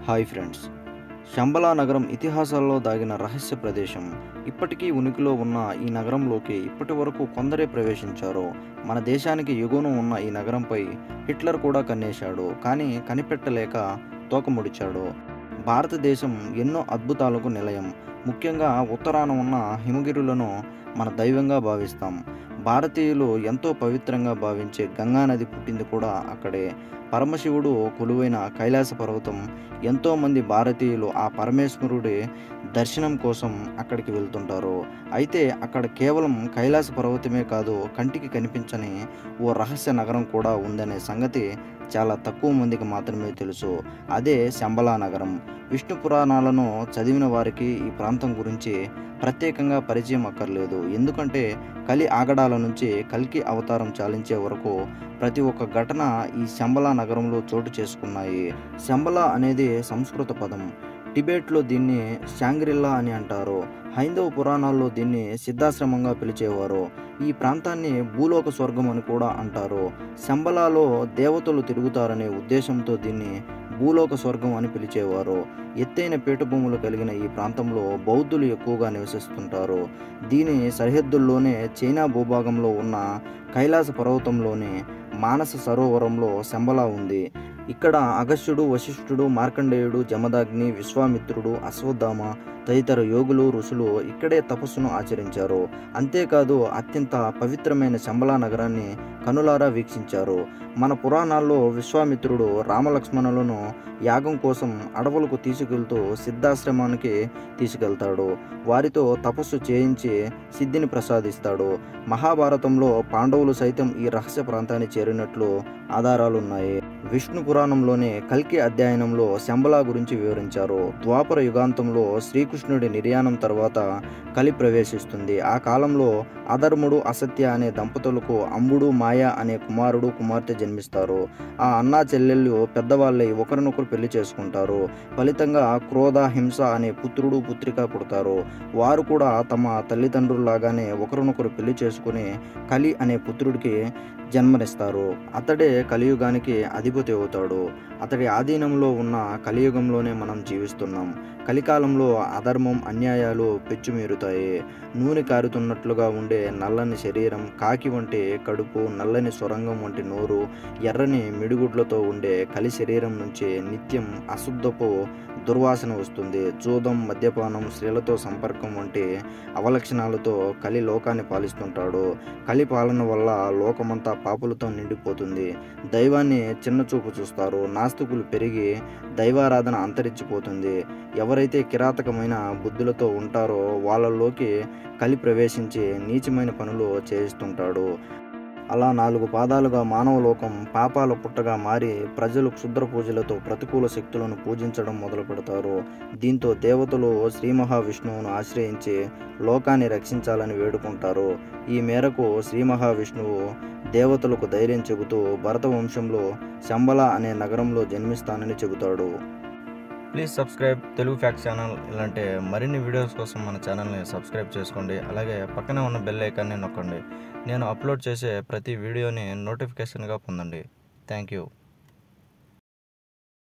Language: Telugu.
హాయ్ ఫ్రెండ్స్, శంబలా నగరం ఇతిహాసాల్లో దాగిన రహస్య ప్రదేశం. ఇప్పటికీ ఉనికిలో ఉన్న ఈ నగరంలోకి ఇప్పటి వరకు కొందరే ప్రవేశించారు. మన దేశానికి ఎగువన ఉన్న ఈ నగరంపై హిట్లర్ కూడా కన్నేశాడు, కానీ కనిపెట్టలేక తోకముడిచాడు. భారతదేశం ఎన్నో అద్భుతాలకు నిలయం. ముఖ్యంగా ఉత్తరాన ఉన్న హిమగిరులను మన దైవంగా భావిస్తాం. భారతీయులు ఎంతో పవిత్రంగా భావించే గంగానది పుట్టింది కూడా అక్కడే. పరమశివుడు కొలువైన కైలాస పర్వతం. ఎంతోమంది భారతీయులు ఆ పరమేశ్వరుడి దర్శనం కోసం అక్కడికి వెళ్తుంటారు. అయితే అక్కడ కేవలం కైలాస పర్వతమే కాదు, కంటికి కనిపించని ఓ రహస్య నగరం కూడా ఉందనే సంగతి చాలా తక్కువ మందికి మాత్రమే తెలుసు. అదే శంబలా నగరం. విష్ణు పురాణాలను చదివిన వారికి ఈ ప్రాంతం గురించి ప్రత్యేకంగా పరిచయం అక్కర్లేదు. ఎందుకంటే కలి ఆగడాల నుంచి కల్కి అవతారం చాలించే వరకు ప్రతి ఒక్క ఘటన ఈ శంబలా నగరంలో చోటు చేసుకున్నాయి. శంబలా అనేది సంస్కృత పదం. టిబెట్లో దీన్ని శాంగ్రిల్లా అని అంటారు. హైందవ పురాణాల్లో దీన్ని సిద్ధాశ్రమంగా పిలిచేవారు. ఈ ప్రాంతాన్ని భూలోక స్వర్గం అని కూడా అంటారు. శంబలాలో దేవతలు తిరుగుతారనే ఉద్దేశంతో దీన్ని భూలోక స్వర్గం అని పిలిచేవారు. ఎత్తైన పీఠభూములు కలిగిన ఈ ప్రాంతంలో బౌద్ధులు ఎక్కువగా నివసిస్తుంటారు. దీని సరిహద్దుల్లోనే చైనా భూభాగంలో ఉన్న కైలాస పర్వతంలోని మానస సరోవరంలో శంబలా ఉంది. ఇక్కడ అగస్త్యుడు, వశిష్ఠుడు, మార్కండేయుడు, జమదాగ్ని, విశ్వామిత్రుడు, అశ్వత్థామ తదితర యోగులు, ఋషులు ఇక్కడే తపస్సును ఆచరించారు. అంతేకాదు అత్యంత పవిత్రమైన శంబలా నగరాన్ని కనులారా వీక్షించారు. మన పురాణాల్లో విశ్వామిత్రుడు రామలక్ష్మణులను యాగం కోసం అడవులకు తీసుకెళ్తూ సిద్ధాశ్రమానికి తీసుకెళ్తాడు. వారితో తపస్సు చేయించి సిద్ధిని ప్రసాదిస్తాడు. మహాభారతంలో పాండవులు సైతం ఈ రహస్య ప్రాంతాన్ని చేరినట్లు ఆధారాలున్నాయి. విష్ణు పురాణంలోని కల్కి అధ్యయనంలో శంబలా గురించి వివరించారు. ద్వాపర యుగాంతంలో శ్రీకృష్ణుడి నిర్యాణం తర్వాత కలి ప్రవేశిస్తుంది. ఆ కాలంలో అధర్ముడు, అసత్య అనే దంపతులకు అంబుడు, మాయ అనే కుమారుడు, కుమార్తె జన్మిస్తారు. ఆ అన్నా చెల్లెళ్ళు పెద్దవాళ్ళై ఒకరినొకరు పెళ్లి చేసుకుంటారు. ఫలితంగా క్రోధ, హింస అనే పుత్రుడు, పుత్రిక పుడతారు. వారు కూడా తమ తల్లిదండ్రుల్లాగానే ఒకరినొకరు పెళ్లి చేసుకుని కలి అనే పుత్రుడికి జన్మనిస్తారు. అతడే కలియుగానికి అధిపతి అవుతాడు. అతడి ఆధీనంలో ఉన్న కలియుగంలోనే మనం జీవిస్తున్నాం. కలికాలంలో అధర్మం, అన్యాయాలు పెచ్చుమీరుతాయి. నూనె కారుతున్నట్లుగా ఉండే నల్లని శరీరం, కాకి వంటి కడుపు, నల్లని సొరంగం వంటి నోరు, ఎర్రని మిడిగుడ్లతో ఉండే కలి శరీరం నుంచి నిత్యం అశుద్ధపు దుర్వాసన వస్తుంది. జూదం, మద్యపానం, స్త్రీలతో సంపర్కం వంటి అవలక్షణాలతో కలి లోకాన్ని పాలిస్తుంటాడు. కలి పాలన వల్ల లోకమంతా పాపులతో నిండిపోతుంది. దైవాన్ని చిన్నచూపు చూస్తారు. నాస్తికులు పెరిగి దైవారాధన అంతరించిపోతుంది. ఎవరైతే కిరాతకమైన బుద్ధులతో ఉంటారో వాళ్ళలోకి కలి ప్రవేశించి నీచమైన పనులు చేయిస్తుంటాడు. అలా 4 పాదాలుగా మానవలోకం పాపాల పుట్టగా మారి ప్రజలు క్షుద్ర పూజలతో ప్రతికూల శక్తులను పూజించడం మొదలు పెడతారు. దీంతో దేవతలు శ్రీ మహావిష్ణువును ఆశ్రయించి లోకాన్ని రక్షించాలని వేడుకుంటారు. ఈ మేరకు శ్రీ మహావిష్ణువు దేవతలకు ధైర్యం చెబుతూ భరత వంశంలో శంబలా అనే నగరంలో జన్మిస్తానని చెబుతాడు. Please subscribe Telugu facts channel. ఇలాంటి మరిన్ని వీడియోస్ కోసం మన ఛానల్ని సబ్స్క్రైబ్ చేసుకోండి. అలాగే పక్కనే ఉన్న బెల్ ఐకాన్ని నొక్కండి. నేను అప్లోడ్ చేసే ప్రతి వీడియోని నోటిఫికేషన్గా పొందండి. Thank you.